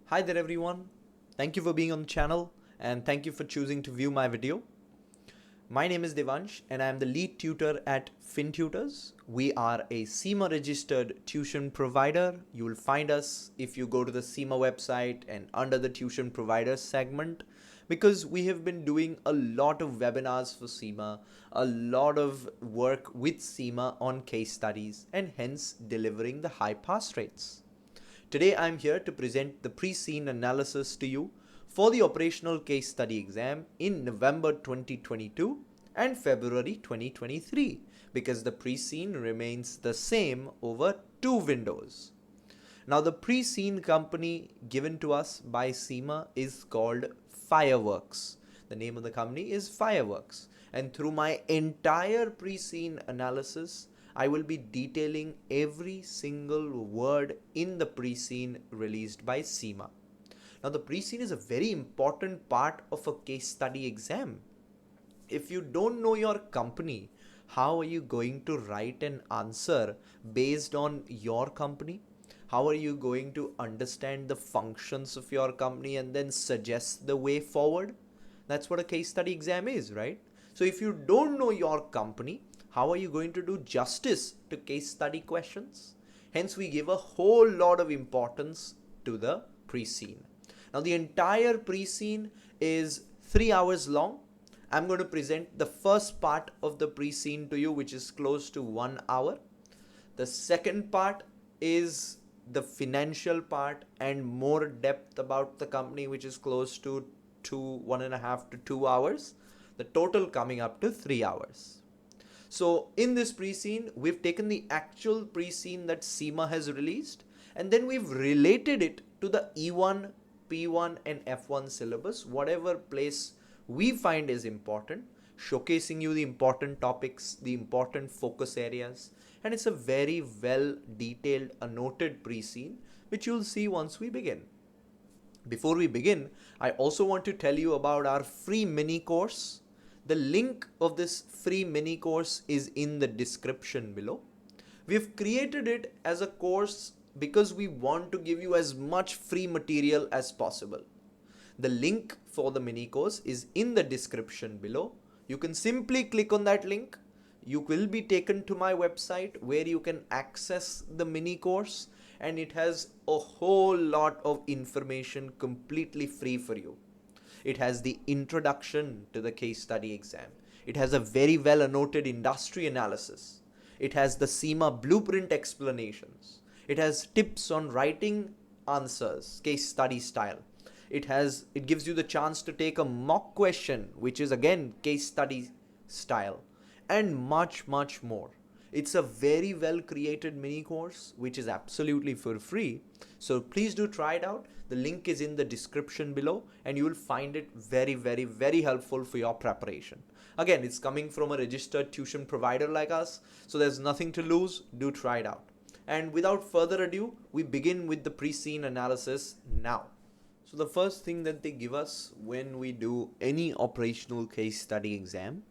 Hi there everyone. Thank you for being on the channel and thank you for choosing to view my video. My name is Devansh and I am the lead tutor at Finntutors. We are a CIMA registered tuition provider. You will find us if you go to the CIMA website and under the tuition providers segment, because we have been doing a lot of webinars for CIMA, a lot of work with CIMA on case studies and hence delivering the high pass rates. Today I'm here to present the pre-scene analysis to you for the operational case study exam in November 2022 and February 2023, because the pre-scene remains the same over two windows. Now the pre-scene company given to us by CIMA is called FireWorks. The name of the company is FireWorks, and through my entire pre-scene analysis I will be detailing every single word in the pre-scene released by CIMA. Now the pre-scene is a very important part of a case study exam. If you don't know your company, how are you going to write an answer based on your company? How are you going to understand the functions of your company and then suggest the way forward? That's what a case study exam is, right? So if you don't know your company, how are you going to do justice to case study questions? Hence, we give a whole lot of importance to the pre-scene. Now, the entire pre-scene is 3 hours long. I'm going to present the first part of the pre-scene to you, which is close to 1 hour. The second part is the financial part and more depth about the company, which is close to 1.5 to 2 hours. The total coming up to 3 hours. So in this pre-scene, we've taken the actual pre-scene that CIMA has released, and then we've related it to the E1, P1 and F1 syllabus, whatever place we find is important, showcasing you the important topics, the important focus areas, and it's a very well detailed, annotated pre-scene, which you'll see once we begin. Before we begin, I also want to tell you about our free mini course. The link of this free mini course is in the description below. We've created it as a course because we want to give you as much free material as possible. The link for the mini course is in the description below. You can simply click on that link. You will be taken to my website where you can access the mini course, and it has a whole lot of information completely free for you. It has the introduction to the case study exam. It has a very well annotated industry analysis. It has the CIMA blueprint explanations. It has tips on writing answers, case study style. It gives you the chance to take a mock question, which is again case study style, and much more. It's a very well created mini course which is absolutely for free. So please do try it out. The link is in the description below and you will find it very helpful for your preparation. Again, it's coming from a registered tuition provider like us, so there's nothing to lose. Do try it out. And without further ado, we begin with the pre-scene analysis now. So the first thing that they give us when we do any operational case study exam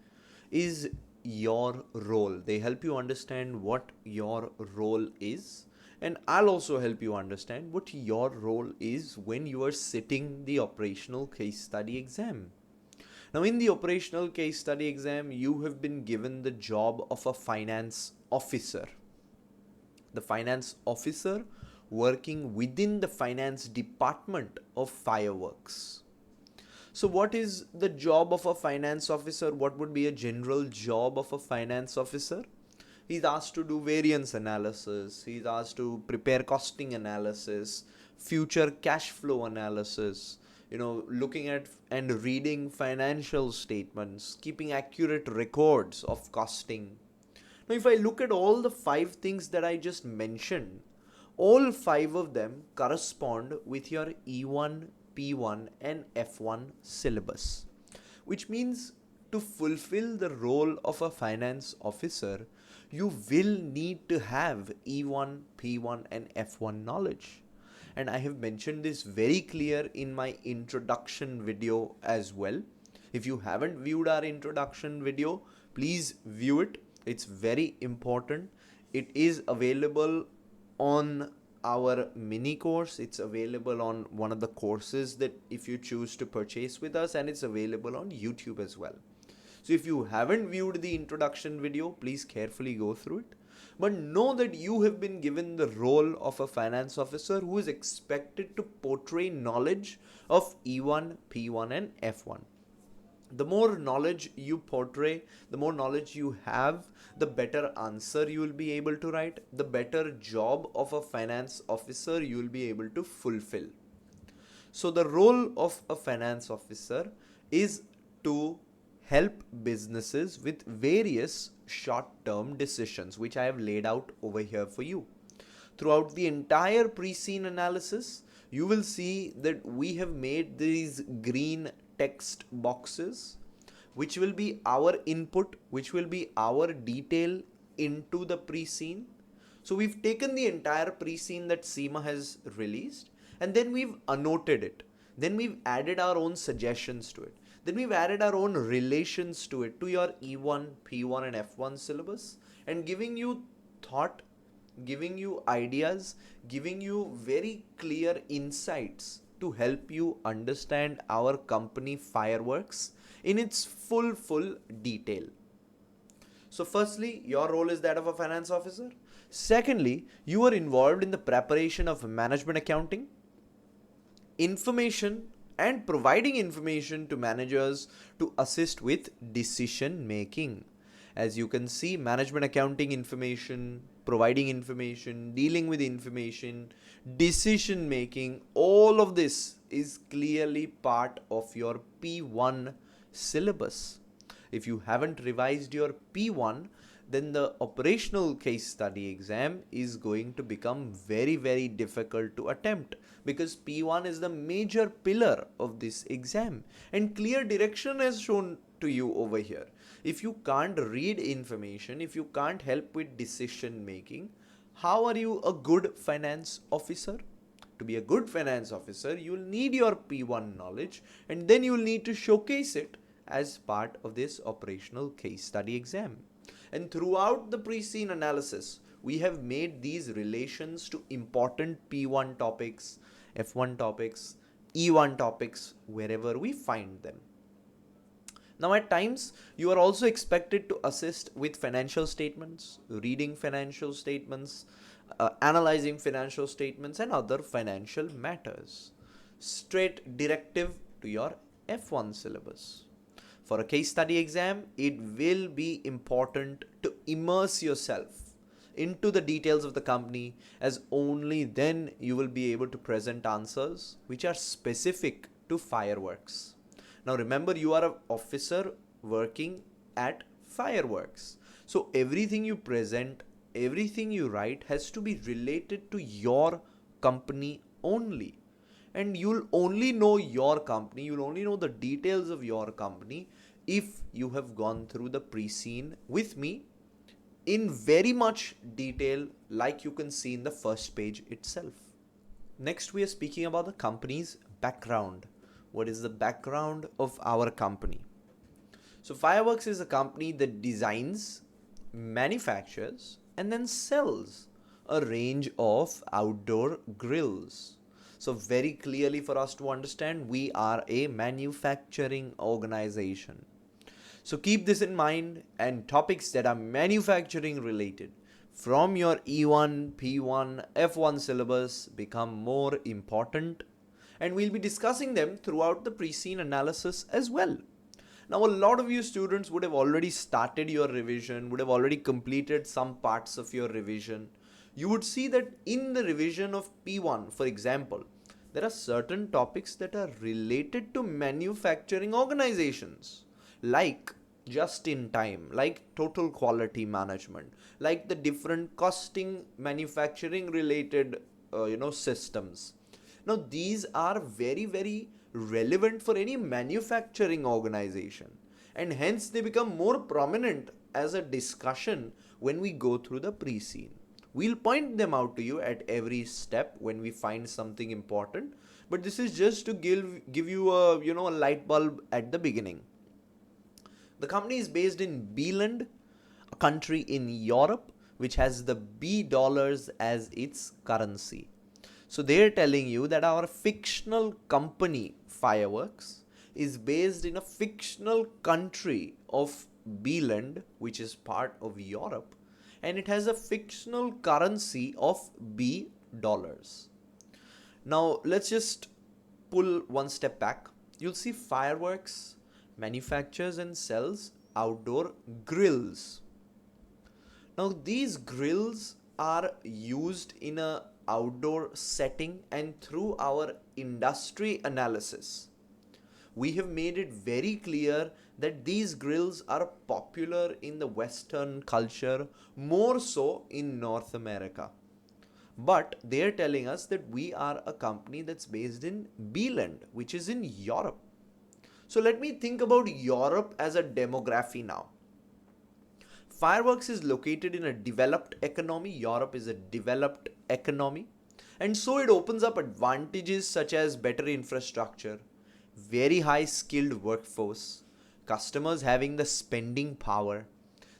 is your role. They help you understand what your role is, and I'll also help you understand what your role is when you are sitting the operational case study exam. Now in the operational case study exam, you have been given the job of a finance officer. The finance officer working within the finance department of FireWorks. So what is the job of a finance officer? What would be a general job of a finance officer? He's asked to do variance analysis. He's asked to prepare costing analysis, future cash flow analysis, looking at and reading financial statements, keeping accurate records of costing. Now, if I look at all the 5 things that I just mentioned, all 5 of them correspond with your E1, P1 and F1 syllabus, which means to fulfill the role of a finance officer, you will need to have E1, P1 and F1 knowledge. And I have mentioned this very clear in my introduction video as well. If you haven't viewed our introduction video, please view it. It's very important. It is available on our mini course. It's available on one of the courses that if you choose to purchase with us, and it's available on YouTube as well. So if you haven't viewed the introduction video, please carefully go through it. But know that you have been given the role of a finance officer who is expected to portray knowledge of E1, P1 and F1. The more knowledge you portray, the more knowledge you have, the better answer you will be able to write, the better job of a finance officer you will be able to fulfill. So the role of a finance officer is to help businesses with various short-term decisions, which I have laid out over here for you. Throughout the entire pre-scene analysis, you will see that we have made these green text boxes, which will be our input, which will be our detail into the pre-scene. So we've taken the entire pre-scene that CIMA has released, and then we've annotated it. Then we've added our own suggestions to it. Then we've added our own relations to it, to your E1, P1 and F1 syllabus, and giving you thought, giving you ideas, giving you very clear insights to help you understand our company FireWorks in its full detail. So firstly, your role is that of a finance officer. Secondly, you are involved in the preparation of management accounting, information and providing information to managers to assist with decision making. As you can see, management accounting information, providing information, dealing with information, decision making, all of this is clearly part of your P1 syllabus. If you haven't revised your P1, then the operational case study exam is going to become very difficult to attempt, because P1 is the major pillar of this exam, and clear direction is shown to you over here. If you can't read information, if you can't help with decision making, how are you a good finance officer? To be a good finance officer, you'll need your P1 knowledge, and then you'll need to showcase it as part of this operational case study exam. And throughout the pre-scene analysis, we have made these relations to important P1 topics, F1 topics, E1 topics, wherever we find them. Now at times, you are also expected to assist with financial statements, reading financial statements, analyzing financial statements and other financial matters. Straight directive to your F1 syllabus. For a case study exam, it will be important to immerse yourself into the details of the company, as only then you will be able to present answers which are specific to FireWorks. Now remember, you are an officer working at FireWorks. So everything you present, everything you write has to be related to your company only. And you'll only know your company, you'll only know the details of your company if you have gone through the pre-scene with me in very much detail, like you can see in the first page itself. Next, we are speaking about the company's background. What is the background of our company? So FireWorks is a company that designs, manufactures, and then sells a range of outdoor grills. So very clearly for us to understand, we are a manufacturing organization. So keep this in mind, and topics that are manufacturing related from your E1, P1, F1 syllabus become more important, and we'll be discussing them throughout the pre-scene analysis as well. Now, a lot of you students would have already started your revision, would have already completed some parts of your revision. You would see that in the revision of P1, for example, there are certain topics that are related to manufacturing organizations, like just in time, like total quality management, like the different costing manufacturing related systems. Now these are very relevant for any manufacturing organization, and hence they become more prominent as a discussion when we go through the pre-scene. We'll point them out to you at every step when we find something important, but this is just to give you a light bulb at the beginning. The company is based in Beeland, a country in Europe which has the B dollars as its currency. So they're telling you that our fictional company, FireWorks, is based in a fictional country of Beeland, which is part of Europe, and it has a fictional currency of B dollars. Now let's just pull one step back. You'll see FireWorks manufactures and sells outdoor grills. Now these grills are used in a outdoor setting, and through our industry analysis we have made it very clear that these grills are popular in the Western culture, more so in North America. But they're telling us that we are a company that's based in Beeland, which is in Europe. So let me think about Europe as a demography now. FireWorks is located in a developed economy. Europe is a developed economy. And so it opens up advantages such as better infrastructure, very high skilled workforce, customers having the spending power.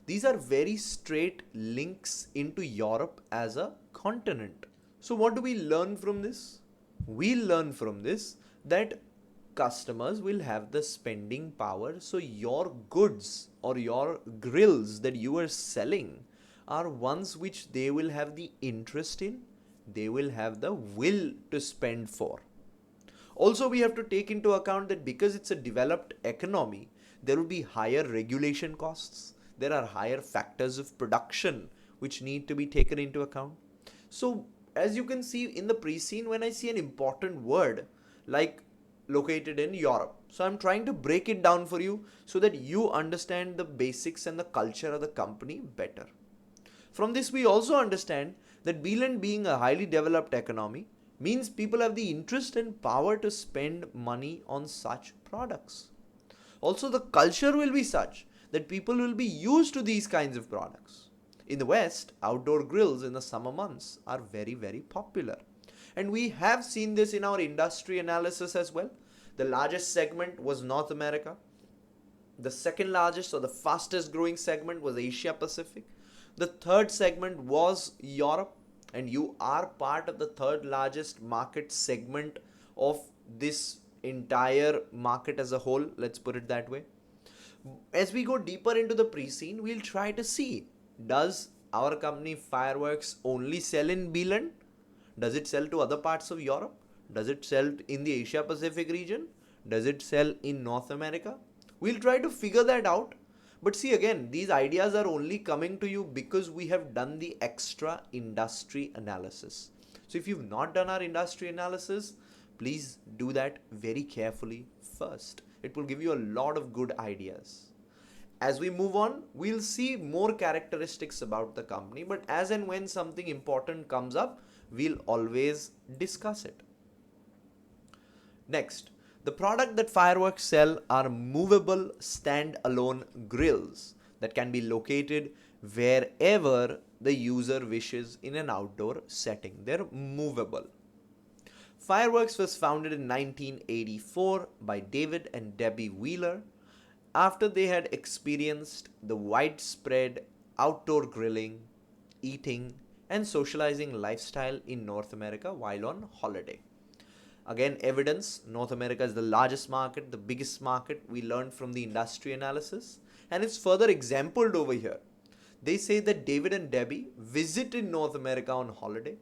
These are very straight links into Europe as a continent. So what do we learn from this? We learn from this that customers will have the spending power, so your goods or your grills that you are selling are ones which they will have the interest in, they will have the will to spend for. Also, we have to take into account that because it's a developed economy, there will be higher regulation costs, there are higher factors of production which need to be taken into account. So as you can see in the pre-scene, when I see an important word like located in Europe, so I'm trying to break it down for you so that you understand the basics and the culture of the company better. From this we also understand that Beeland being a highly developed economy means people have the interest and power to spend money on such products. Also, the culture will be such that people will be used to these kinds of products. In the West, outdoor grills in the summer months are very, very popular. And we have seen this in our industry analysis as well. The largest segment was North America. The second largest or the fastest growing segment was Asia Pacific. The third segment was Europe. And you are part of the third largest market segment of this entire market as a whole. Let's put it that way. As we go deeper into the pre-scene, we'll try to see, does our company FireWorks only sell in Beeland? Does it sell to other parts of Europe? Does it sell in the Asia Pacific region? Does it sell in North America? We'll try to figure that out. But see, again, these ideas are only coming to you because we have done the extra industry analysis. So if you've not done our industry analysis, please do that very carefully first. It will give you a lot of good ideas. As we move on, we'll see more characteristics about the company, but as and when something important comes up, we'll always discuss it. Next, the product that FireWorks sell are movable stand-alone grills that can be located wherever the user wishes in an outdoor setting. They're movable. FireWorks was founded in 1984 by David and Debbie Wheeler after they had experienced the widespread outdoor grilling, eating, and socializing lifestyle in North America while on holiday. Again, evidence, North America is the largest market, the biggest market. We learned from the industry analysis, and it's further exampled over here. They say that David and Debbie visited North America on holiday.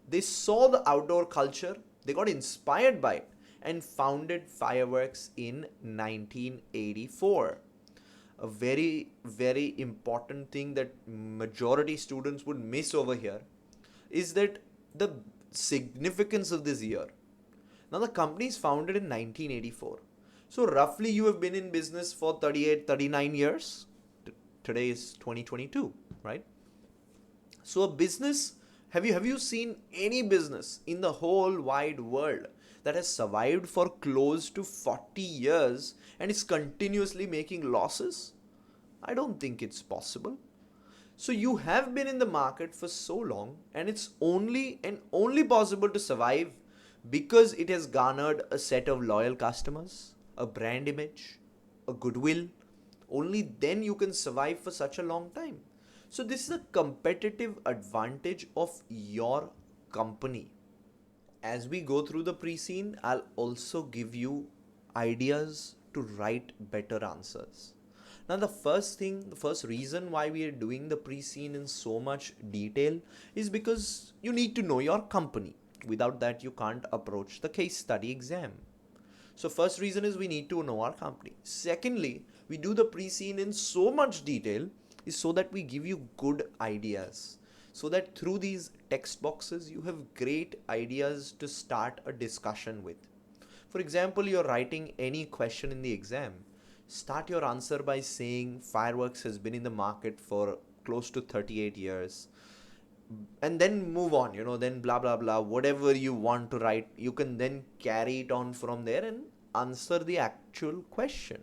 They saw the outdoor culture, they got inspired by it, and founded FireWorks in 1984. A very, very important thing that majority students would miss over here is that the significance of this year. Now the company is founded in 1984. So roughly you have been in business for 38, 39 years. Today is 2022, right? So a business, have you seen any business in the whole wide world that has survived for close to 40 years and is continuously making losses? I don't think it's possible. So you have been in the market for so long, and it's only possible to survive because it has garnered a set of loyal customers, a brand image, a goodwill. Only then you can survive for such a long time. So this is a competitive advantage of your company. As we go through the pre-scene, I'll also give you ideas to write better answers. Now, the first reason why we are doing the pre-scene in so much detail is because you need to know your company. Without that, you can't approach the case study exam. So first reason is we need to know our company. Secondly, we do the pre-scene in so much detail is so that we give you good ideas. So that through these text boxes, you have great ideas to start a discussion with. For example, you're writing any question in the exam. Start your answer by saying FireWorks has been in the market for close to 38 years. And then move on, then blah blah blah, whatever you want to write, you can then carry it on from there and answer the actual question.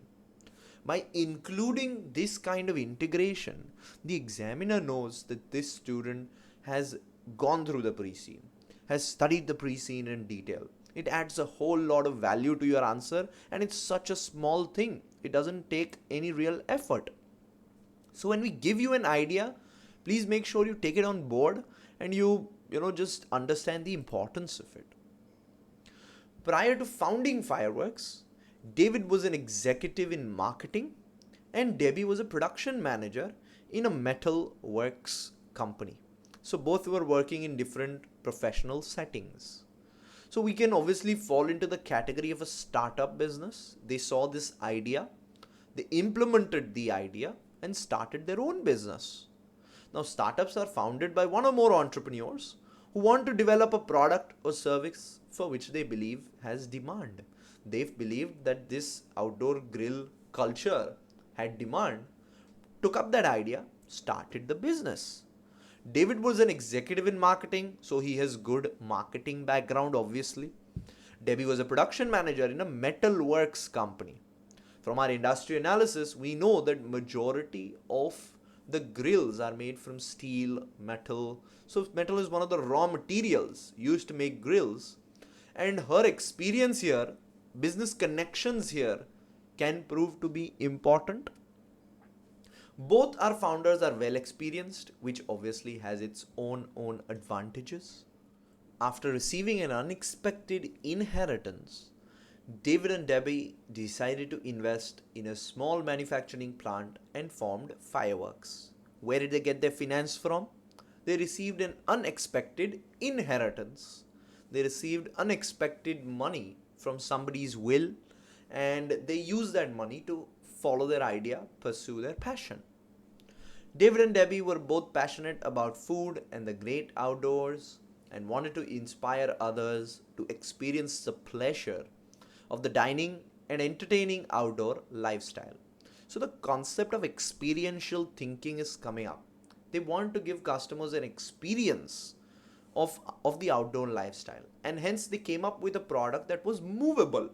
By including this kind of integration, the examiner knows that this student has gone through the pre-scene, has studied the pre-scene in detail. It adds a whole lot of value to your answer, and it's such a small thing. It doesn't take any real effort. So when we give you an idea, please make sure you take it on board and you just understand the importance of it. Prior to founding FireWorks, David was an executive in marketing and Debbie was a production manager in a metal works company. So both were working in different professional settings. So we can obviously fall into the category of a startup business. They saw this idea, they implemented the idea and started their own business. Now, startups are founded by one or more entrepreneurs who want to develop a product or service for which they believe has demand. They've believed that this outdoor grill culture had demand, took up that idea, started the business. David was an executive in marketing, so he has good marketing background, obviously. Debbie was a production manager in a metal works company. From our industry analysis, we know that majority of the grills are made from steel, metal. So metal is one of the raw materials used to make grills. And her experience here, business connections here, can prove to be important. Both our founders are well experienced, which obviously has its own advantages. After receiving an unexpected inheritance, David and Debbie decided to invest in a small manufacturing plant and formed FireWorks. Where did they get their finance from? They received an unexpected inheritance. They received unexpected money from somebody's will, and they used that money to follow their idea, pursue their passion. David and Debbie were both passionate about food and the great outdoors and wanted to inspire others to experience the pleasure of the dining and entertaining outdoor lifestyle. So the concept of experiential thinking is coming up. They want to give customers an experience of the outdoor lifestyle, and hence they came up with a product that was movable.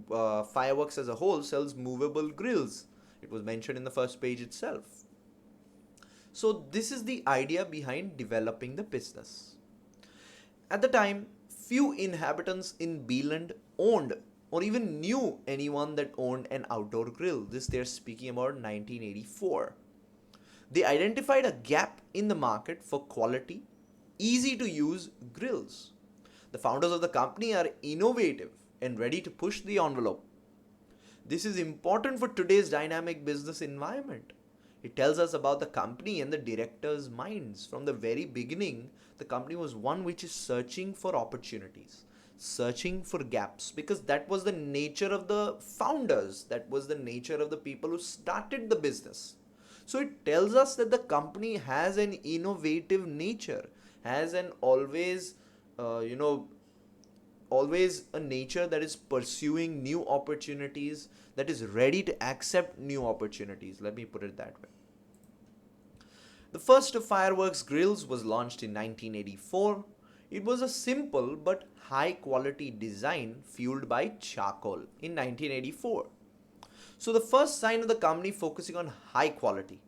FireWorks as a whole sells movable grills. It was mentioned in the first page itself. So this is the idea behind developing the business. At the time, few inhabitants in Beeland owned or even knew anyone that owned an outdoor grill. This they're speaking about 1984. They identified a gap in the market for quality, easy to use grills. The founders of the company are innovative and ready to push the envelope. This is important for today's dynamic business environment. It tells us about the company and the directors' minds. From the very beginning, the company was one which is searching for opportunities, searching for gaps, because that was the nature of the founders, that was the nature of the people who started the business. So it tells us that the company has an innovative nature, has an always a nature that is pursuing new opportunities, that is ready to accept new opportunities. Let me put it that way. The first of FireWorks grills was launched in 1984. It was a simple but high quality design fueled by charcoal in 1984. So the first sign of the company focusing on high quality.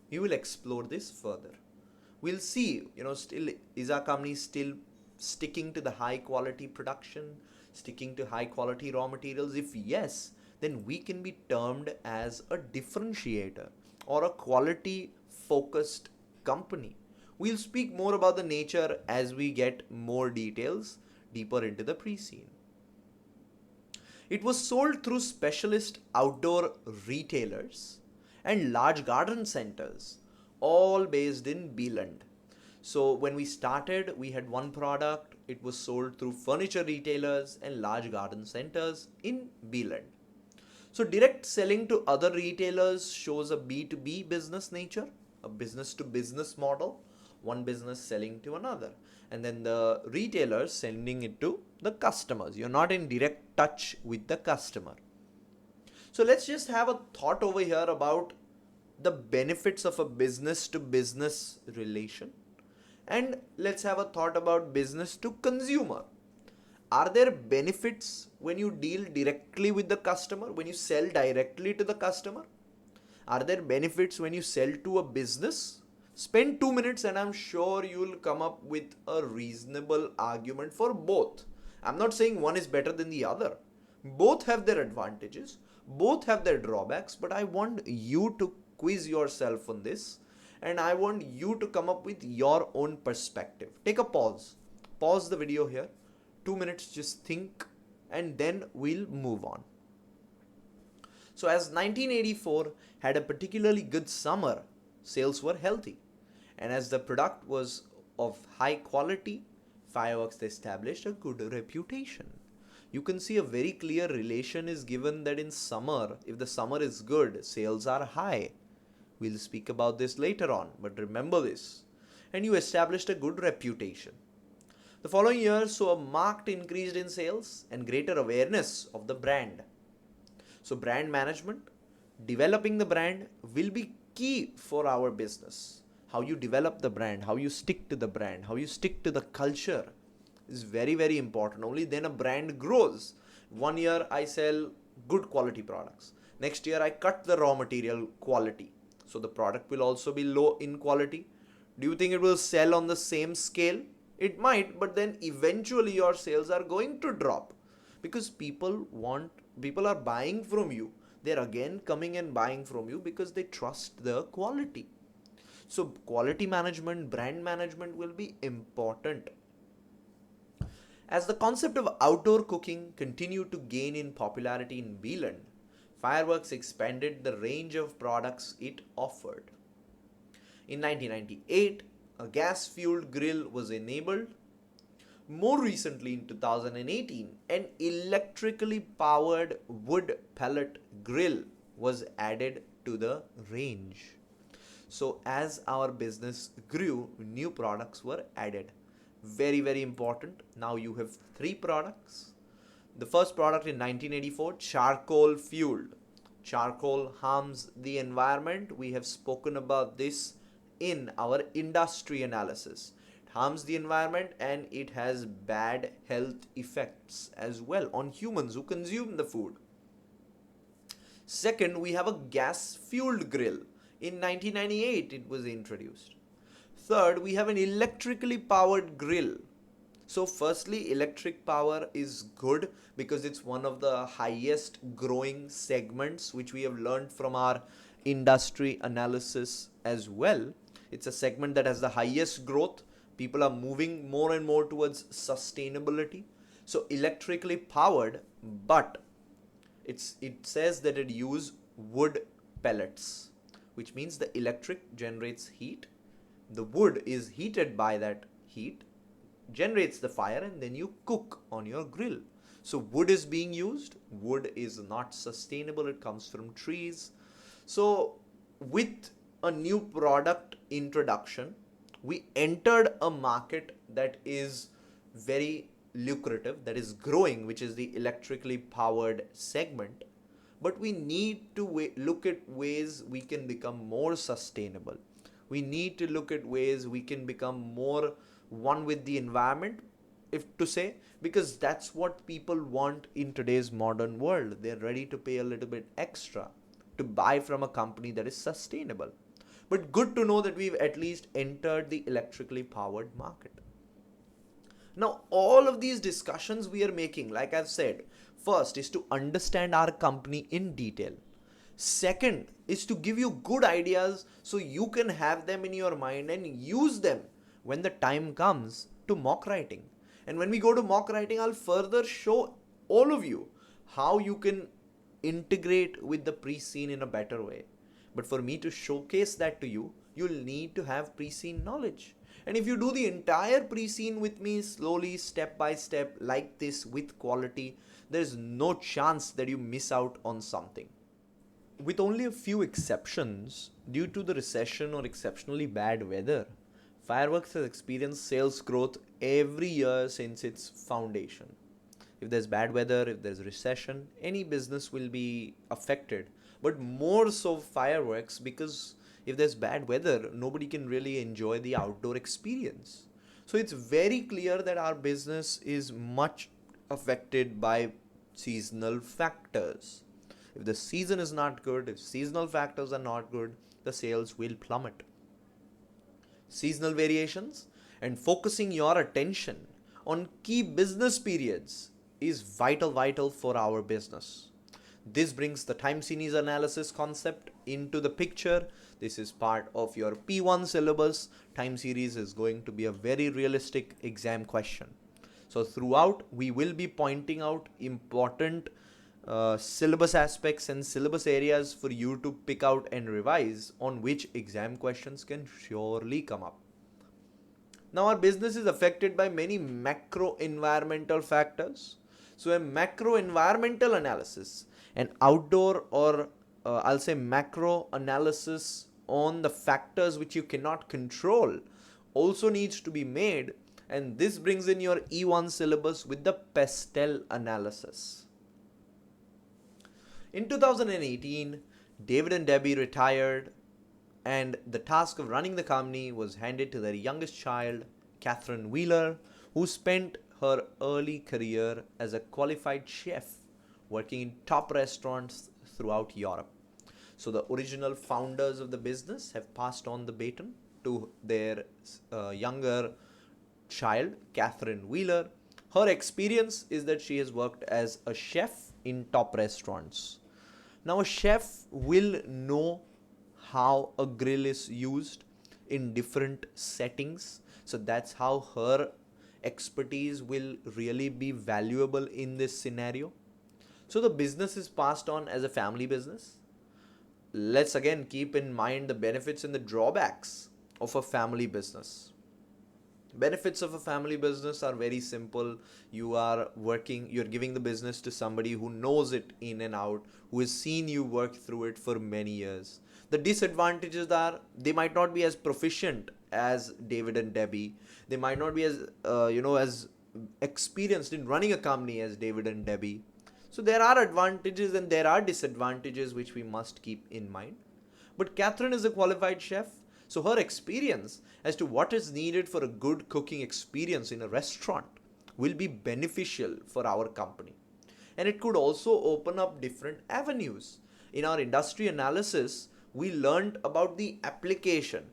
We will explore this further. We'll see, still is our company still sticking to the high quality production, sticking to high quality raw materials? If yes, then we can be termed as a differentiator or a quality focused company. We'll speak more about the nature as we get more details. deeper into the pre-scene. It was sold through specialist outdoor retailers and large garden centers, all based in Bieland. So when we started, we had one product. It was sold through furniture retailers and large garden centers in Bieland. So direct selling to other retailers shows a B2B business nature, a business to business model, one business selling to another, and then the retailers sending it to the customers. You're not in direct touch with the customer. So let's just have a thought over here about the benefits of a business to business relation, and let's have a thought about business to consumer. Are there benefits when you deal directly with the customer, when you sell directly to the customer? Are there benefits when you sell to a business? Spend 2 minutes and I'm sure you'll come up with a reasonable argument for both. I'm not saying one is better than the other. Both have their advantages, both have their drawbacks, but I want you to quiz yourself on this and I want you to come up with your own perspective. Take a pause. Pause the video here. 2 minutes, just think, and then we'll move on. So as 1984 had a particularly good summer, sales were healthy. And as the product was of high quality, FireWorks established a good reputation. You can see a very clear relation is given that in summer, if the summer is good, sales are high. We'll speak about this later on, but remember this. And you established a good reputation. The following year saw a marked increase in sales and greater awareness of the brand. So brand management, developing the brand will be key for our business. How you develop the brand, how you stick to the brand, how you stick to the culture is very, very important. Only then a brand grows. 1 year I sell good quality products. Next year I cut the raw material quality. So the product will also be low in quality. Do you think it will sell on the same scale? It might, but then eventually your sales are going to drop because people are buying from you. They're again coming and buying from you because they trust the quality. So quality management, brand management will be important. As the concept of outdoor cooking continued to gain in popularity in Bieland, FireWorks expanded the range of products it offered. In 1998, a gas-fueled grill was enabled. More recently, in 2018, an electrically powered wood pellet grill was added to the range. So as our business grew, new products were added. Very, very important. Now you have 3 products. The first product in 1984, charcoal fueled. Charcoal harms the environment. We have spoken about this in our industry analysis. It harms the environment and it has bad health effects as well on humans who consume the food. Second, we have a gas-fueled grill. In 1998, it was introduced. Third, we have an electrically powered grill. So firstly, electric power is good because it's one of the highest growing segments which we have learned from our industry analysis as well. It's a segment that has the highest growth. People are moving more and more towards sustainability. So electrically powered, but it says that it uses wood pellets, which means the electric generates heat. The wood is heated by that heat, generates the fire, and then you cook on your grill. So wood is being used. Wood is not sustainable. It comes from trees. So with a new product introduction, we entered a market that is very lucrative, that is growing, which is the electrically powered segment. But we need to look at ways we can become more sustainable. We need to look at ways we can become more one with the environment, if to say, because that's what people want in today's modern world. They're ready to pay a little bit extra to buy from a company that is sustainable. But good to know that we've at least entered the electrically powered market. Now, all of these discussions we are making, like I've said, first is to understand our company in detail. Second is to give you good ideas so you can have them in your mind and use them when the time comes to mock writing. And when we go to mock writing, I'll further show all of you how you can integrate with the pre-scene in a better way. But for me to showcase that to you, you'll need to have pre-scene knowledge. And if you do the entire pre-scene with me slowly, step by step, like this, with quality, there's no chance that you miss out on something. With only a few exceptions, due to the recession or exceptionally bad weather, FireWorks has experienced sales growth every year since its foundation. If there's bad weather, if there's recession, any business will be affected. But more so FireWorks, because if there's bad weather, nobody can really enjoy the outdoor experience. So it's very clear that our business is much affected by seasonal factors. If the season is not good, if seasonal factors are not good, the sales will plummet. Seasonal variations and focusing your attention on key business periods is vital for our business. This brings the time series analysis concept into the picture. This is part of your P1 syllabus. Time series is going to be a very realistic exam question. So throughout, we will be pointing out important syllabus aspects and syllabus areas for you to pick out and revise, on which exam questions can surely come up. Now our business is affected by many macro environmental factors. So a macro environmental analysis, an outdoor or I'll say macro analysis on the factors which you cannot control also needs to be made, and this brings in your E1 syllabus with the pastel analysis. In 2018, David and Debbie retired, and the task of running the company was handed to their youngest child, Catherine Wheeler, who spent her early career as a qualified chef working in top restaurants throughout Europe. So the original founders of the business have passed on the baton to their younger child, Catherine Wheeler. Her experience is that she has worked as a chef in top restaurants. Now a chef will know how a grill is used in different settings. So that's how her expertise will really be valuable in this scenario. So the business is passed on as a family business. Let's again keep in mind the benefits and the drawbacks of a family business. Benefits of a family business are very simple. You're giving the business to somebody who knows it in and out, who has seen you work through it for many years. The disadvantages are they might not be as proficient as David and Debbie. They might not be as as experienced in running a company as David and Debbie. So there are advantages and there are disadvantages which we must keep in mind. But Catherine is a qualified chef, so her experience as to what is needed for a good cooking experience in a restaurant will be beneficial for our company. And it could also open up different avenues. In our industry analysis, we learned about the application,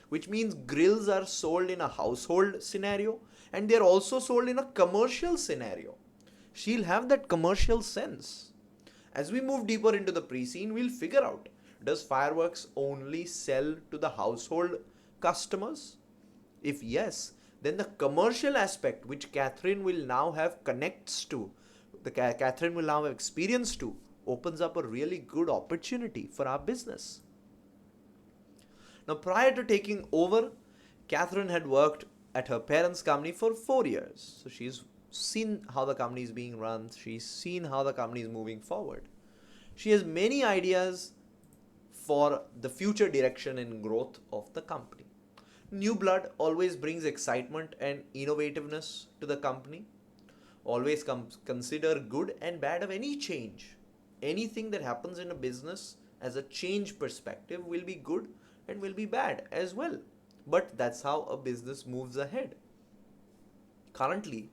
which means grills are sold in a household scenario and they're also sold in a commercial scenario. She'll have that commercial sense. As we move deeper into the pre-scene, we'll figure out, does FireWorks only sell to the household customers? If yes, then the commercial aspect which Catherine will now have Catherine will now have experience to, opens up a really good opportunity for our business. Now, prior to taking over, Catherine had worked at her parents' company for 4 years. So she's seen how the company is being run. She's seen how the company is moving forward. She has many ideas for the future direction and growth of the company. New blood always brings excitement and innovativeness to the company. Always consider good and bad of any change. Anything that happens in a business as a change perspective will be good and will be bad as well. But that's how a business moves ahead. Currently,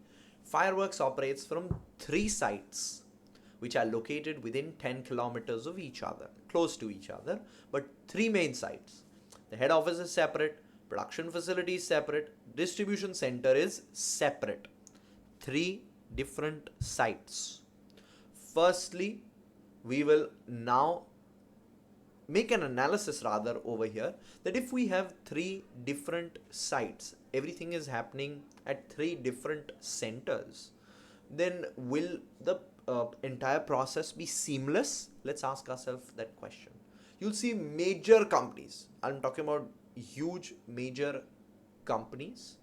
FireWorks operates from 3 sites which are located within 10 kilometers of each other, close to each other, but 3 main sites. The head office is separate, production facility is separate, distribution center is separate. 3 different sites. Firstly, we will now make an analysis over here that if we have 3 different sites, everything is happening at 3 different centers, then will the entire process be seamless? Let's ask ourselves that question. You'll see major companies, I'm talking about huge major companies,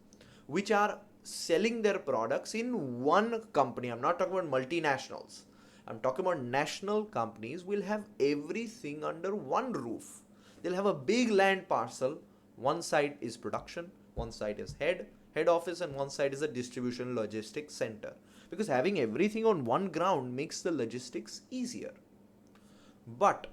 which are selling their products in one company. I'm not talking about multinationals. I'm talking about national companies will have everything under one roof. They'll have a big land parcel. One side is production, one side is head office, and one side is a distribution logistics center. Because having everything on one ground makes the logistics easier. But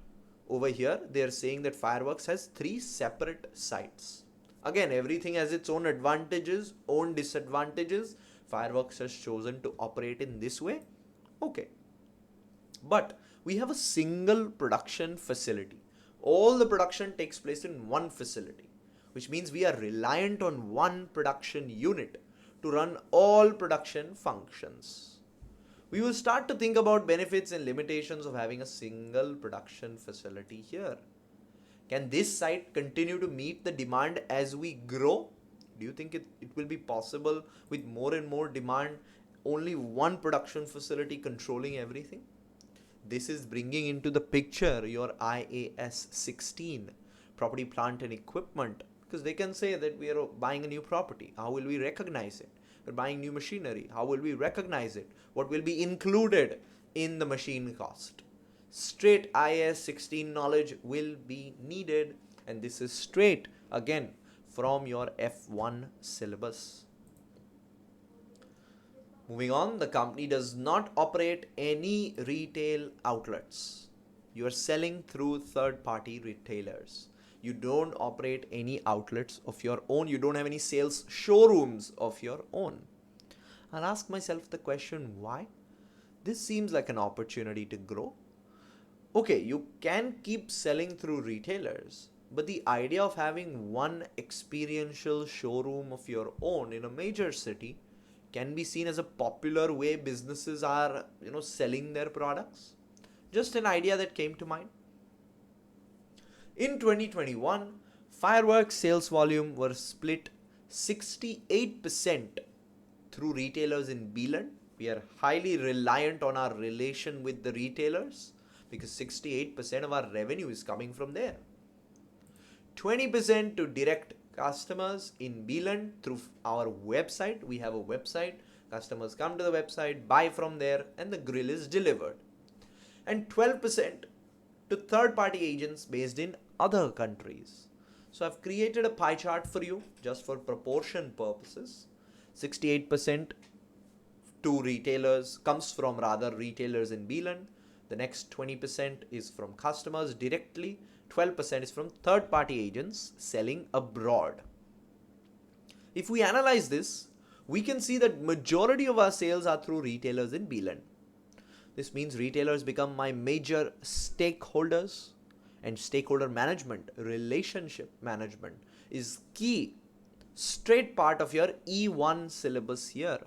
over here, they are saying that FireWorks has 3 separate sites. Again, everything has its own advantages, own disadvantages. FireWorks has chosen to operate in this way. Okay. But we have a single production facility. All the production takes place in one facility, which means we are reliant on one production unit to run all production functions. We will start to think about benefits and limitations of having a single production facility here. Can this site continue to meet the demand as we grow? Do you think it will be possible with more and more demand, only one production facility controlling everything? This is bringing into the picture your IAS 16, property, plant and equipment, because they can say that we are buying a new property. How will we recognize it? We're buying new machinery. How will we recognize it? What will be included in the machine cost? Straight IAS 16 knowledge will be needed, and this is straight again from your F1 syllabus. Moving on, the company does not operate any retail outlets. You are selling through third-party retailers. You don't operate any outlets of your own. You don't have any sales showrooms of your own. I'll ask myself the question, why? This seems like an opportunity to grow. Okay, you can keep selling through retailers, but the idea of having one experiential showroom of your own in a major city can be seen as a popular way businesses are, selling their products. Just an idea that came to mind. In 2021, FireWorks sales volume were split 68% through retailers in Beeland. We are highly reliant on our relation with the retailers because 68% of our revenue is coming from there. 20% to direct customers in Beeland through our website. We have a website. Customers come to the website, buy from there, and the grill is delivered. And 12% to third-party agents based in other countries. So I've created a pie chart for you just for proportion purposes. 68% to retailers comes from retailers in Beeland. The next 20% is from customers directly. 12% is from third-party agents selling abroad. If we analyze this, we can see that majority of our sales are through retailers in Beeland. This means retailers become my major stakeholders, and stakeholder management, relationship management is key, straight part of your E1 syllabus here.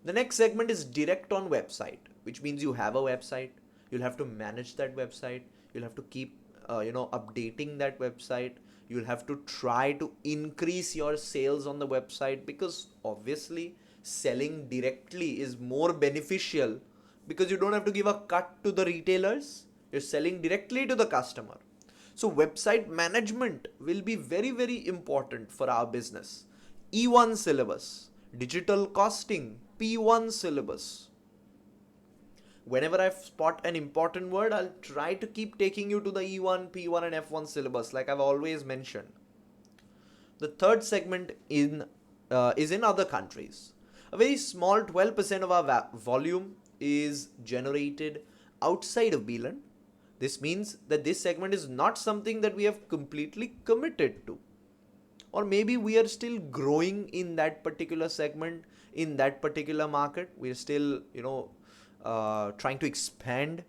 The next segment is direct on website, which means you have a website, you'll have to manage that website, you'll have to keep updating that website, you'll have to try to increase your sales on the website, because obviously selling directly is more beneficial because you don't have to give a cut to the retailers, you're selling directly to the customer. So website management will be very, very important for our business. E1 syllabus, digital costing, P1 syllabus. Whenever I spot an important word, I'll try to keep taking you to the E1, P1 and F1 syllabus like I've always mentioned. The third segment is in other countries. A very small 12% of our volume is generated outside of Beeland. This means that this segment is not something that we have completely committed to. Or maybe we are still growing in that particular segment, in that particular market. We are still, trying to expand.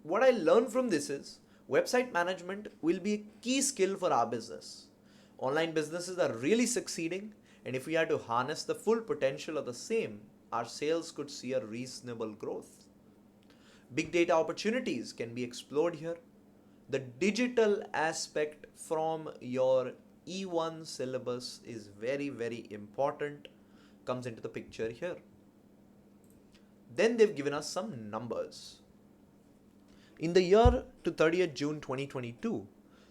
What I learned from this is website management will be a key skill for our business. Online businesses are really succeeding, and if we are to harness the full potential of the same, our sales could see a reasonable growth. Big data opportunities can be explored here. The digital aspect from your E1 syllabus is very, very important, comes into the picture here. Then they've given us some numbers. In the year to 30th June 2022,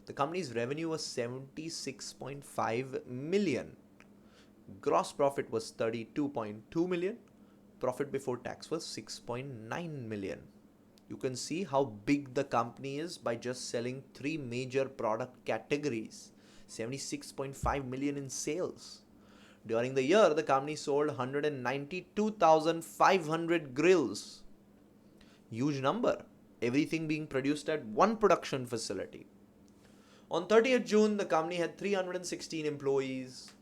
the company's revenue was 76.5 million. Gross profit was 32.2 million. Profit before tax was 6.9 million. You can see how big the company is by just selling three major product categories. 76.5 million in sales. During the year, the company sold 192,500 grills. Huge number. Everything being produced at one production facility. On 30th June, the company had 316 employees.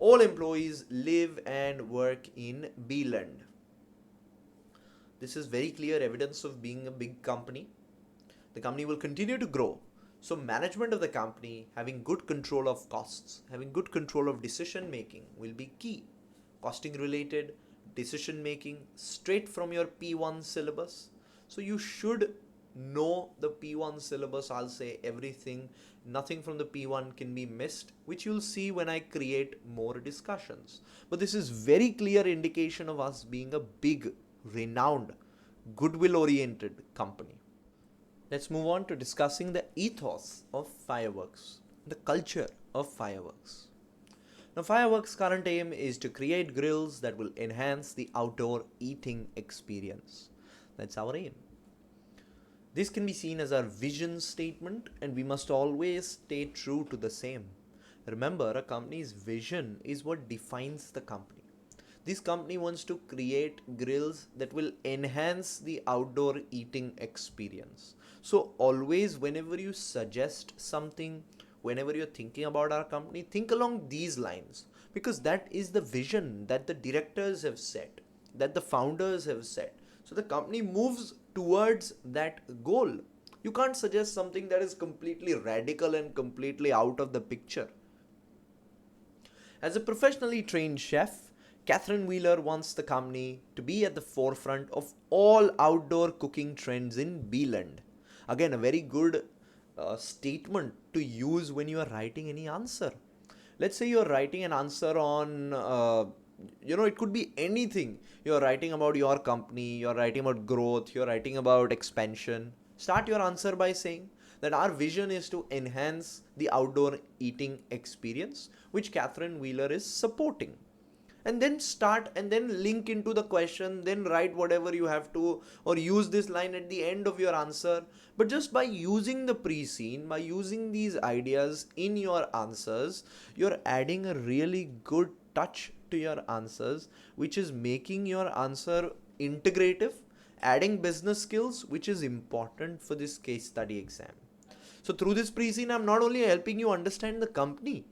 All employees live and work in Beeland. This is very clear evidence of being a big company. The company will continue to grow. So management of the company, having good control of costs, having good control of decision making will be key. Costing related decision making straight from your P1 syllabus. So you should know the P1 syllabus. I'll say everything, nothing from the P1 can be missed, which you'll see when I create more discussions. But this is very clear indication of us being a big, renowned, goodwill oriented company. Let's move on to discussing the ethos of FireWorks, the culture of FireWorks. Now, FireWorks' current aim is to create grills that will enhance the outdoor eating experience. That's our aim. This can be seen as our vision statement, and we must always stay true to the same. Remember, a company's vision is what defines the company. This company wants to create grills that will enhance the outdoor eating experience. So always, whenever you suggest something, whenever you're thinking about our company, think along these lines, because that is the vision that the directors have set, that the founders have set. So the company moves towards that goal. You can't suggest something that is completely radical and completely out of the picture. As a professionally trained chef, Catherine Wheeler wants the company to be at the forefront of all outdoor cooking trends in Beeland. Again, a very good statement to use when you are writing any answer. Let's say you're writing an answer on, it could be anything. You're writing about your company, you're writing about growth, you're writing about expansion. Start your answer by saying that our vision is to enhance the outdoor eating experience, which Catherine Wheeler is supporting. And then start and then link into the question, then write whatever you have to, or use this line at the end of your answer. But just by using the pre-scene, by using these ideas in your answers, you're adding a really good touch to your answers, which is making your answer integrative, adding business skills, which is important for this case study exam. So through this pre-scene, I'm not only helping you understand the company,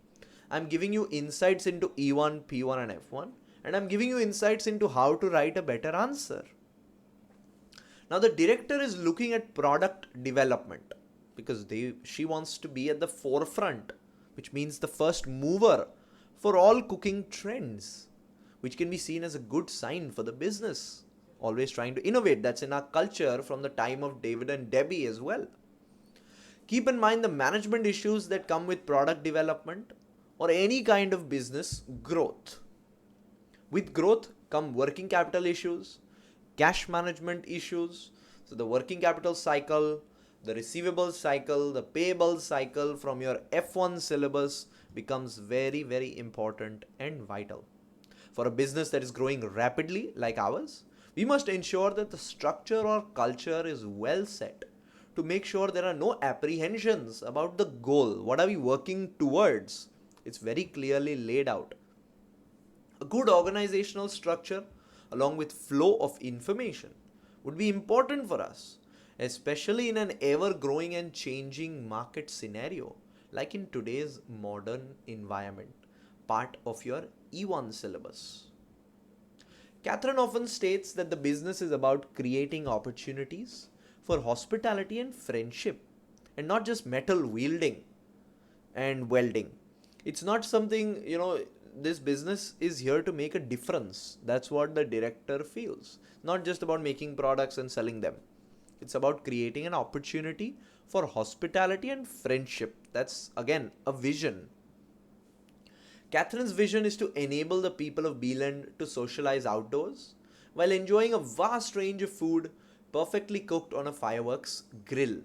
I'm giving you insights into E1, P1 and F1, and I'm giving you insights into how to write a better answer. Now the director is looking at product development because she wants to be at the forefront, which means the first mover for all cooking trends, which can be seen as a good sign for the business. Always trying to innovate. That's in our culture from the time of David and Debbie as well. Keep in mind the management issues that come with product development or any kind of business growth. With growth come working capital issues, cash management issues. So the working capital cycle, the receivables cycle, the payables cycle from your F1 syllabus becomes very, very important and vital. For a business that is growing rapidly like ours, we must ensure that the structure or culture is well set to make sure there are no apprehensions about the goal. What are we working towards? It's very clearly laid out. A good organizational structure along with flow of information would be important for us, especially in an ever-growing and changing market scenario like in today's modern environment, part of your E1 syllabus. Catherine often states that the business is about creating opportunities for hospitality and friendship, and not just metal wielding and welding. It's not something, this business is here to make a difference. That's what the director feels. Not just about making products and selling them. It's about creating an opportunity for hospitality and friendship. That's again a vision. Catherine's vision is to enable the people of Beeland to socialize outdoors while enjoying a vast range of food perfectly cooked on a FireWorks grill.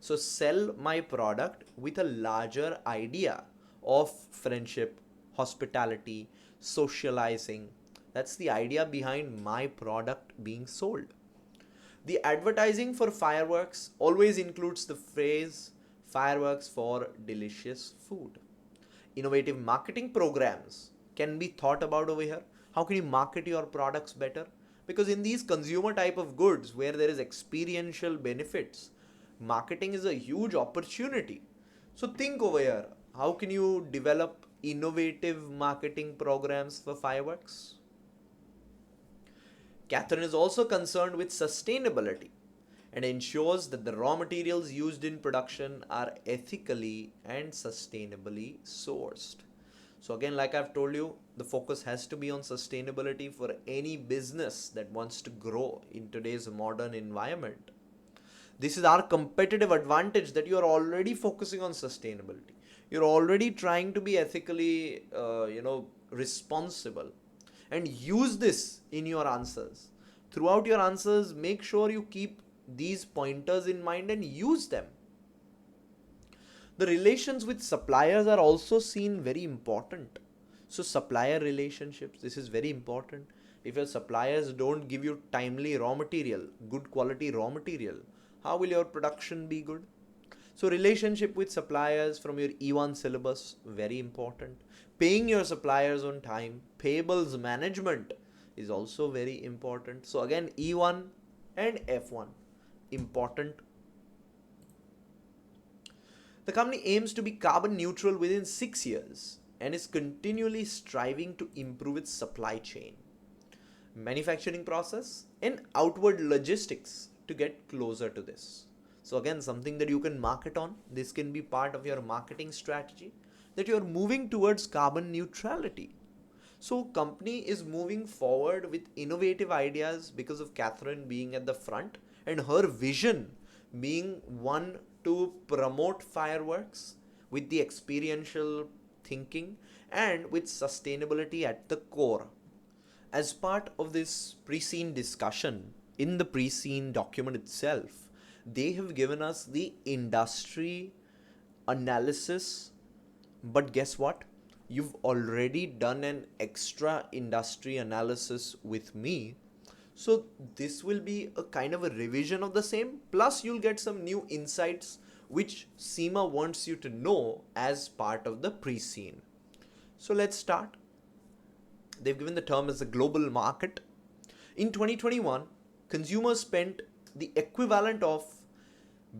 So sell my product with a larger idea of friendship, hospitality, socializing. That's the idea behind my product being sold. The advertising for FireWorks always includes the phrase "FireWorks for delicious food." Innovative marketing programs can be thought about over here. How can you market your products better? Because in these consumer type of goods where there is experiential benefits, marketing is a huge opportunity. So think over here, how can you develop innovative marketing programs for FireWorks? Catherine is also concerned with sustainability and ensures that the raw materials used in production are ethically and sustainably sourced. So again, like I've told you, the focus has to be on sustainability for any business that wants to grow in today's modern environment. This is our competitive advantage, that you are already focusing on sustainability. You're already trying to be ethically, responsible, and use this in your answers. Throughout your answers, make sure you keep these pointers in mind and use them. The relations with suppliers are also seen very important. So supplier relationships, this is very important. If your suppliers don't give you timely raw material, good quality raw material, how will your production be good? So relationship with suppliers from your E1 syllabus, very important. Paying your suppliers on time, payables management is also very important. So again, E1 and F1, important. The company aims to be carbon neutral within 6 years and is continually striving to improve its supply chain, manufacturing process, and outward logistics to get closer to this. So again, something that you can market on. This can be part of your marketing strategy, that you are moving towards carbon neutrality. So company is moving forward with innovative ideas because of Catherine being at the front and her vision being one to promote FireWorks with the experiential thinking and with sustainability at the core. As part of this pre-scene discussion, in the pre-scene document itself, they have given us the industry analysis. But guess what? You've already done an extra industry analysis with me. So this will be a kind of a revision of the same. Plus you'll get some new insights which CIMA wants you to know as part of the pre-scene. So let's start. They've given the term as a global market. In 2021, consumers spent the equivalent of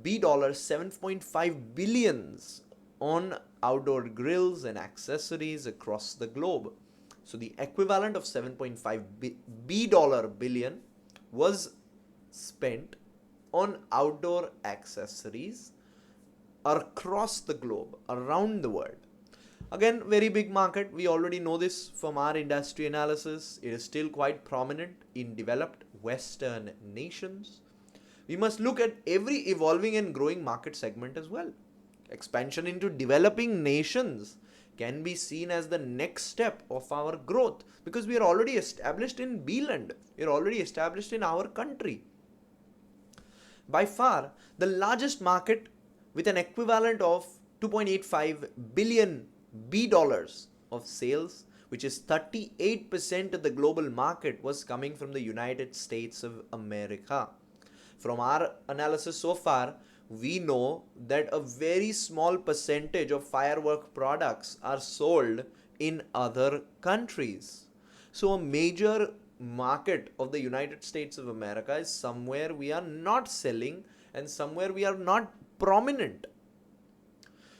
$7.5 billions on outdoor grills and accessories across the globe. So the equivalent of 7.5 billion was spent on outdoor accessories across the globe, around the world. Again, very big market. We already know this from our industry analysis. It is still quite prominent in developed Western nations. We must look at every evolving and growing market segment as well. Expansion into developing nations can be seen as the next step of our growth, because we are already established in Beeland. We are already established in our country. By far, the largest market with an equivalent of $2.85 billion of sales, which is 38% of the global market, was coming from the United States of America. From our analysis so far, we know that a very small percentage of FireWorks products are sold in other countries. So a major market of the United States of America is somewhere we are not selling and somewhere we are not prominent.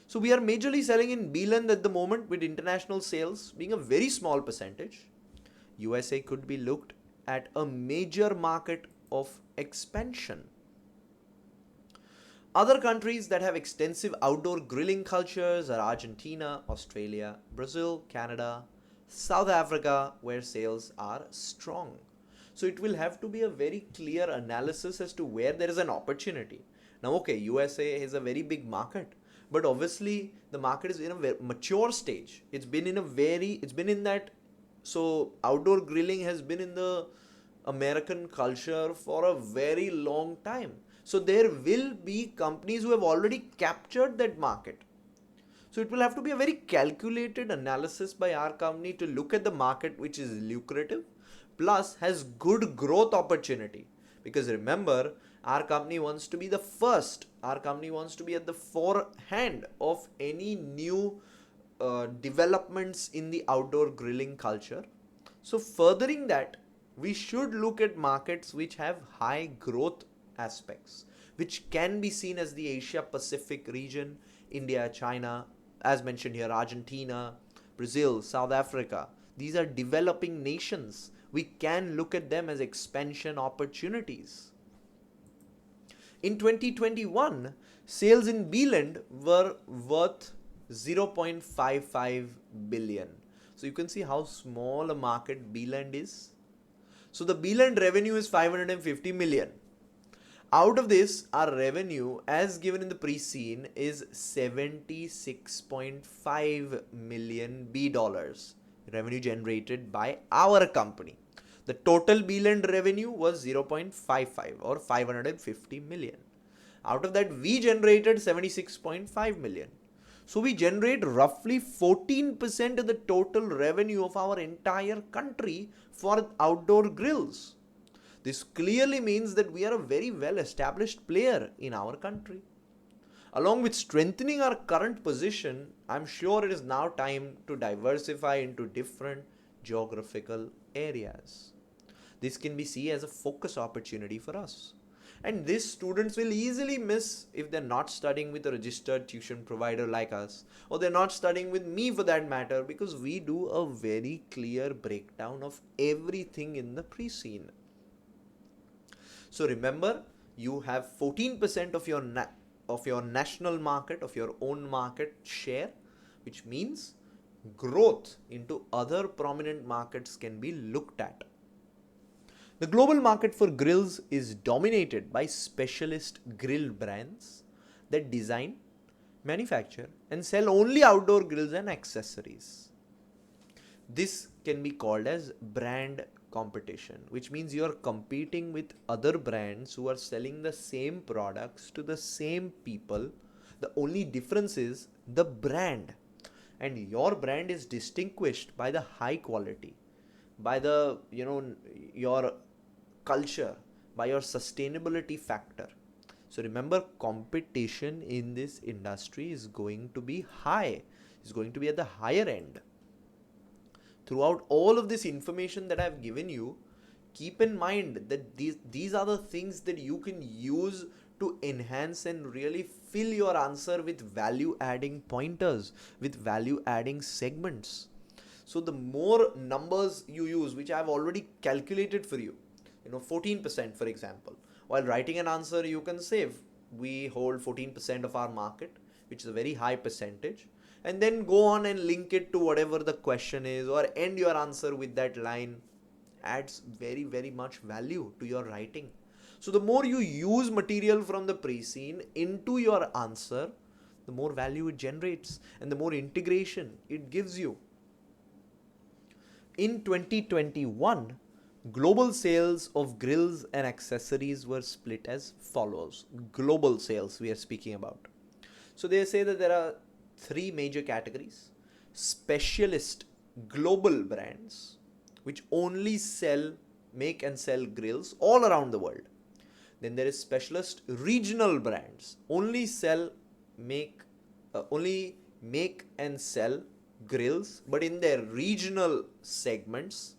So we are majorly selling in Beeland at the moment, with international sales being a very small percentage. USA could be looked at a major market of expansion. Other countries that have extensive outdoor grilling cultures are Argentina, Australia, Brazil, Canada, South Africa, where sales are strong. So it will have to be a very clear analysis as to where there is an opportunity. Now, okay, USA is a very big market, But obviously the market is in a very mature stage. It's been in that, so outdoor grilling has been in the American culture for a very long time. So there will be companies who have already captured that market. So it will have to be a very calculated analysis by our company to look at the market which is lucrative plus has good growth opportunity. Because remember, our company wants to be the first. Our company wants to be at the forehand of any new developments in the outdoor grilling culture. So furthering that, we should look at markets which have high growth aspects, which can be seen as the Asia Pacific region, India, China, as mentioned here, Argentina, Brazil, South Africa. These are developing nations. We can look at them as expansion opportunities. In 2021, sales in Beeland were worth 0.55 billion. So you can see how small a market Beeland is. So the Beeland revenue is 550 million. Out of this, our revenue as given in the pre-scene is 76.5 million B dollars. Revenue generated by our company. The total Beeland revenue was 0.55 or 550 million. Out of that, we generated 76.5 million. So we generate roughly 14% of the total revenue of our entire country for outdoor grills. This clearly means that we are a very well established player in our country. Along with strengthening our current position, I'm sure it is now time to diversify into different geographical areas. This can be seen as a focus opportunity for us. And this students will easily miss if they're not studying with a registered tuition provider like us, or they're not studying with me for that matter, because we do a very clear breakdown of everything in the pre-scene. So remember, you have 14% of your national market, of your own market share, which means growth into other prominent markets can be looked at. The global market for grills is dominated by specialist grill brands that design, manufacture, and sell only outdoor grills and accessories. This can be called as brand competition, which means you are competing with other brands who are selling the same products to the same people. The only difference is the brand, and your brand is distinguished by the high quality, by the your culture, by your sustainability factor. So remember, competition in this industry is going to be high, is going to be at the higher end. Throughout all of this information that I've given you, keep in mind that these are the things that you can use to enhance and really fill your answer with value adding pointers, with value adding segments. So the more numbers you use, which I've already calculated for you, 14% for example, while writing an answer you can save, we hold 14% of our market, which is a very high percentage, and then go on and link it to whatever the question is, or end your answer with that line. Adds very, very much value to your writing. So the more you use material from the pre-scene into your answer, the more value it generates and the more integration it gives you. In 2021, global sales of grills and accessories were split as follows. Global sales we are speaking about. So they say that there are three major categories. Specialist global brands, which only make and sell grills all around the world. Then there is specialist regional brands, only make and sell grills, but in their regional segments.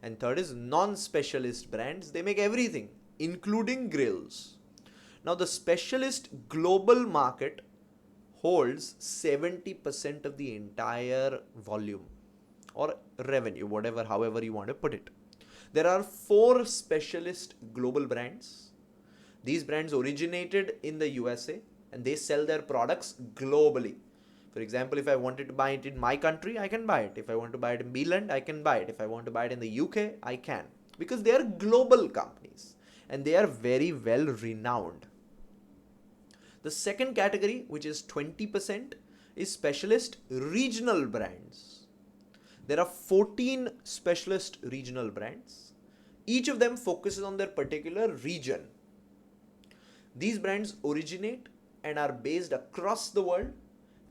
And third is non-specialist brands. They make everything, including grills. Now the specialist global market holds 70% of the entire volume or revenue, however you want to put it. There are 4 specialist global brands. These brands originated in the USA and they sell their products globally. For example, if I wanted to buy it in my country, I can buy it. If I want to buy it in Beeland, I can buy it. If I want to buy it in the UK, I can. Because they are global companies and they are very well renowned. The second category, which is 20%, is specialist regional brands. There are 14 specialist regional brands. Each of them focuses on their particular region. These brands originate and are based across the world.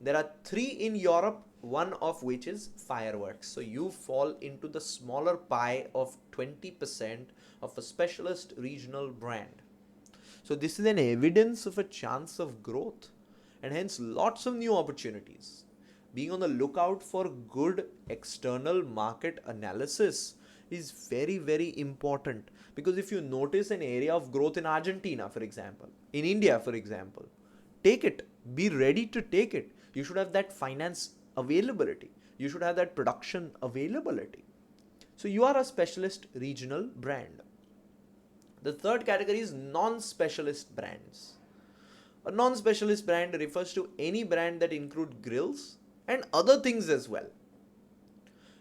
There are 3 in Europe, one of which is FireWorks. So you fall into the smaller pie of 20% of a specialist regional brand. So this is an evidence of a chance of growth and hence lots of new opportunities. Being on the lookout for good external market analysis is very, very important, because if you notice an area of growth in Argentina, for example, in India, for example, take it, be ready to take it. You should have that finance availability. You should have that production availability. So you are a specialist regional brand. The third category is non-specialist brands. A non-specialist brand refers to any brand that includes grills and other things as well.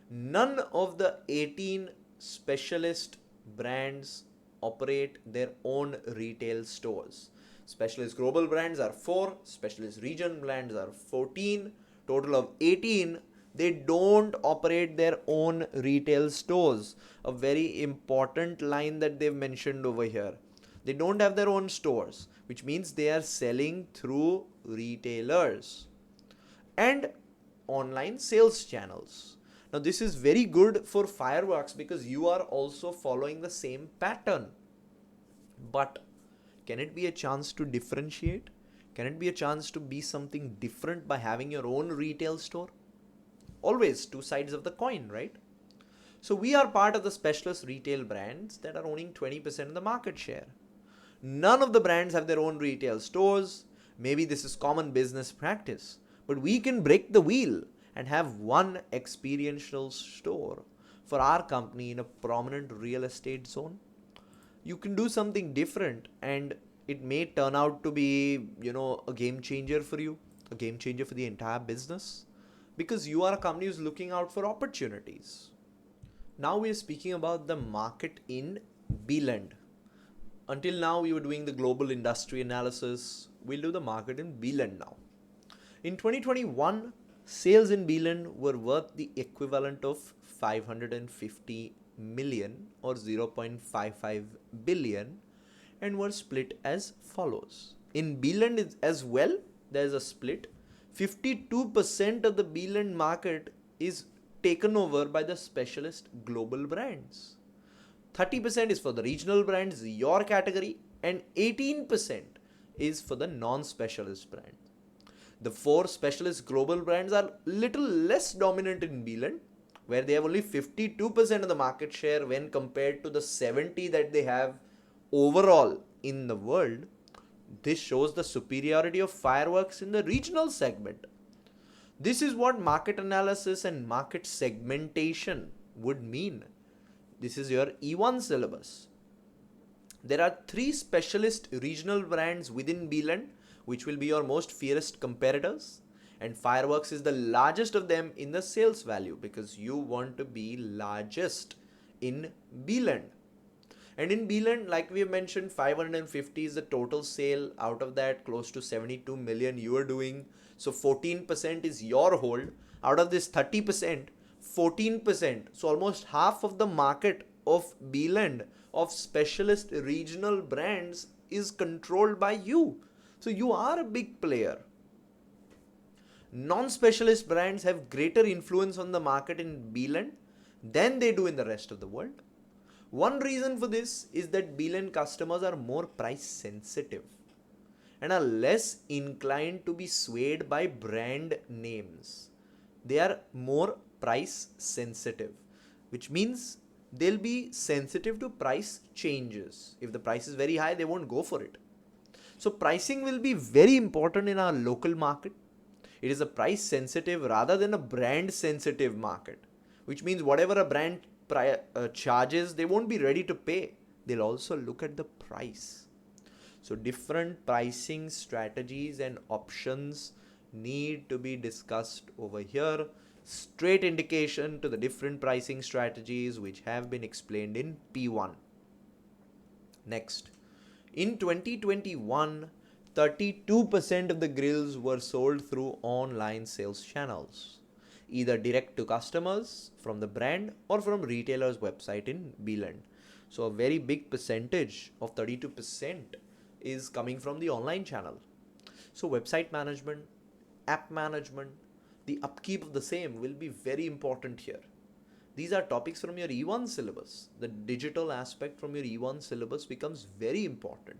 None of the 18 specialist brands operate their own retail stores. Specialist global brands are 4, specialist region brands are 14, total of 18. They don't operate their own retail stores. A very important line that they've mentioned over here. They don't have their own stores, which means they are selling through retailers and online sales channels. Now this is very good for FireWorks because you are also following the same pattern. But can it be a chance to differentiate? Can it be a chance to be something different by having your own retail store? Always two sides of the coin, right? So we are part of the specialist retail brands that are owning 20% of the market share. None of the brands have their own retail stores. Maybe this is common business practice, but we can break the wheel and have one experiential store for our company in a prominent real estate zone. You can do something different and it may turn out to be, a game changer for you, a game changer for the entire business, because you are a company who's looking out for opportunities. Now we are speaking about the market in Beeland. Until now we were doing the global industry analysis. We'll do the market in Beeland now. In 2021, sales in Beeland were worth the equivalent of 550 million or 0.55 billion and were split as follows. In Beeland as well, there is a split. 52% of the Beeland market is taken over by the specialist global brands. 30% is for the regional brands, your category, and 18% is for the non-specialist brands. The 4 specialist global brands are little less dominant in Beeland, where they have only 52% of the market share when compared to the 70 that they have overall in the world. This shows the superiority of FireWorks in the regional segment. This is what market analysis and market segmentation would mean. This is your E1 syllabus. There are 3 specialist regional brands within Beeland, which will be your most fiercest competitors. And FireWorks is the largest of them in the sales value because you want to be largest in Beeland. And in Beeland, like we have mentioned, 550 is the total sale. Out of that, close to 72 million you are doing. So 14% is your hold. Out of this 30%, 14%, so almost half of the market of Beeland of specialist regional brands is controlled by you. So you are a big player. Non-specialist brands have greater influence on the market in Beeland than they do in the rest of the world. One reason for this is that Beeland customers are more price sensitive and are less inclined to be swayed by brand names. They are more price sensitive, which means they'll be sensitive to price changes. If the price is very high, they won't go for it. So pricing will be very important in our local market. It is a price sensitive rather than a brand sensitive market, which means whatever a brand charges, they won't be ready to pay. They'll also look at the price. So different pricing strategies and options need to be discussed over here. Straight indication to the different pricing strategies which have been explained in P1. Next, in 2021, 32% of the grills were sold through online sales channels, either direct to customers from the brand or from retailer's website in Beeland. So a very big percentage of 32% is coming from the online channel. So website management, app management, the upkeep of the same will be very important here. These are topics from your E1 syllabus. The digital aspect from your E1 syllabus becomes very important.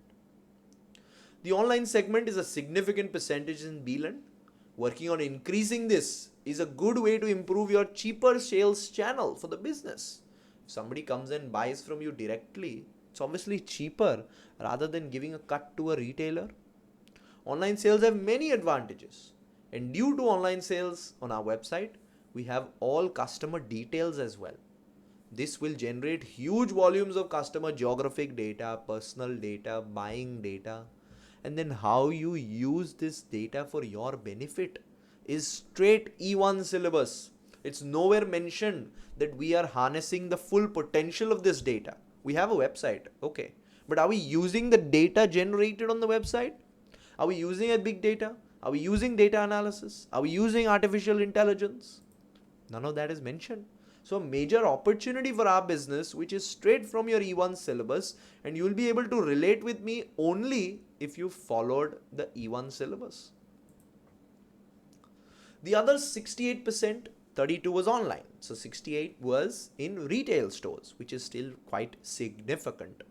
The online segment is a significant percentage in Beeland. Working on increasing this is a good way to improve your cheaper sales channel for the business. If somebody comes and buys from you directly, it's obviously cheaper rather than giving a cut to a retailer. Online sales have many advantages, and due to online sales on our website, we have all customer details as well. This will generate huge volumes of customer geographic data, personal data, buying data, and then how you use this data for your benefit is straight E1 syllabus. It's nowhere mentioned that we are harnessing the full potential of this data. We have a website, okay, but are we using the data generated on the website? Are we using a big data? Are we using data analysis? Are we using artificial intelligence? None of that is mentioned. So a major opportunity for our business, which is straight from your E1 syllabus, and you will be able to relate with me only if you followed the E1 syllabus. The other 68%, 32 was online. So 68 was in retail stores, which is still quite significant.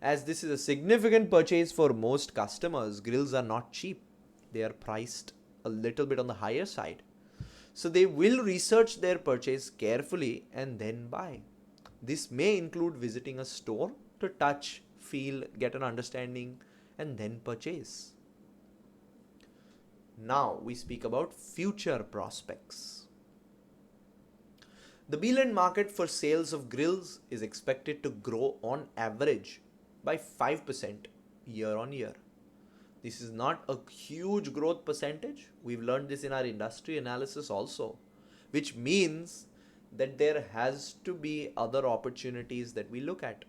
As this is a significant purchase for most customers, grills are not cheap. They are priced a little bit on the higher side. So they will research their purchase carefully and then buy. This may include visiting a store to touch, feel, get an understanding, and then purchase. Now we speak about future prospects. The Beeland market for sales of grills is expected to grow on average by 5% year on year. This is not a huge growth percentage. We've learned this in our industry analysis also, which means that there has to be other opportunities that we look at.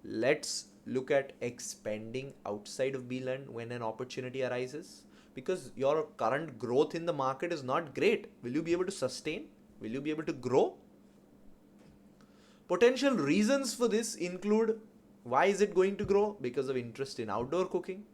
Let's look at expanding outside of Beeland when an opportunity arises, because your current growth in the market is not great. Will you be able to sustain? Will you be able to grow? Potential reasons for this include: why is it going to grow? Because of interest in outdoor cooking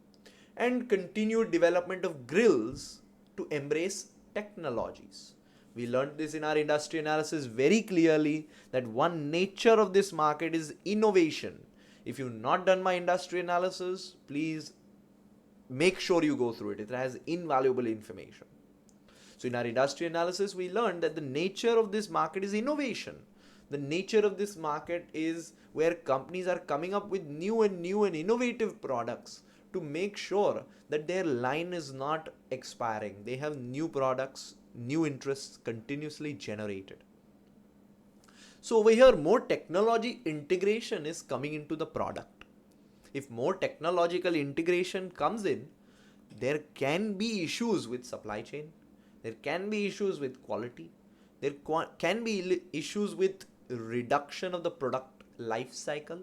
and continued development of grills to embrace technologies. We learned this in our industry analysis very clearly, that one nature of this market is innovation. If you've not done my industry analysis, please make sure you go through it. It has invaluable information. So in our industry analysis, we learned that the nature of this market is innovation. The nature of this market is where companies are coming up with new and innovative products to make sure that their line is not expiring. They have new products, new interests continuously generated. So over here, more technology integration is coming into the product. If more technological integration comes in, there can be issues with supply chain. There can be issues with quality. There can be issues with reduction of the product life cycle.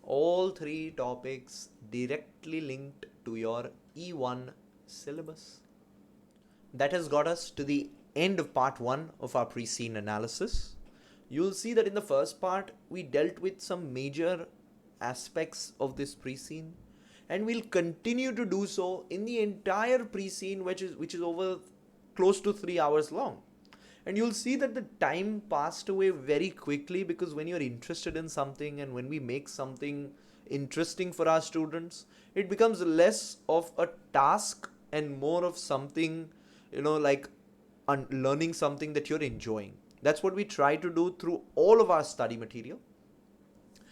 All three topics directly linked to your E1 syllabus. That has got us to the end of part 1 of our pre-scene analysis. You'll see that in the first part, we dealt with some major aspects of this pre-scene, and we'll continue to do so in the entire pre-scene, which is over close to 3 hours long. And you'll see that the time passed away very quickly, because when you're interested in something and when we make something interesting for our students, it becomes less of a task and more of something, like learning something that you're enjoying. That's what we try to do through all of our study material.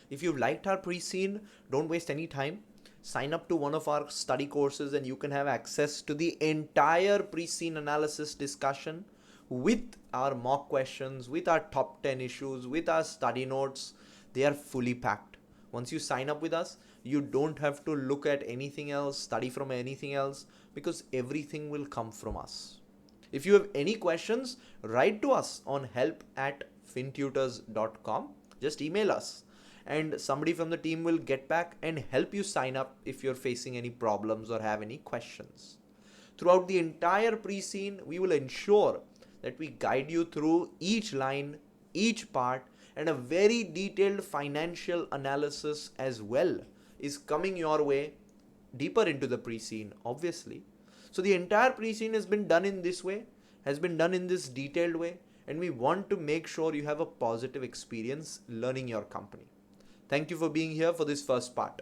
If you've liked our pre-scene, don't waste any time. Sign up to one of our study courses and you can have access to the entire pre-scene analysis discussion with our mock questions, with our top 10 issues, with our study notes. They are fully packed. Once you sign up with us, you don't have to look at anything else, study from anything else, because everything will come from us. If you have any questions, write to us on help@finntutors.com. Just email us. and somebody from the team will get back and help you sign up if you're facing any problems or have any questions. Throughout the entire pre-scene, we will ensure that we guide you through each line, each part, and a very detailed financial analysis as well is coming your way deeper into the pre-scene, obviously. So the entire pre-scene has been done in this way, has been done in this detailed way, and we want to make sure you have a positive experience learning your company. Thank you for being here for this first part.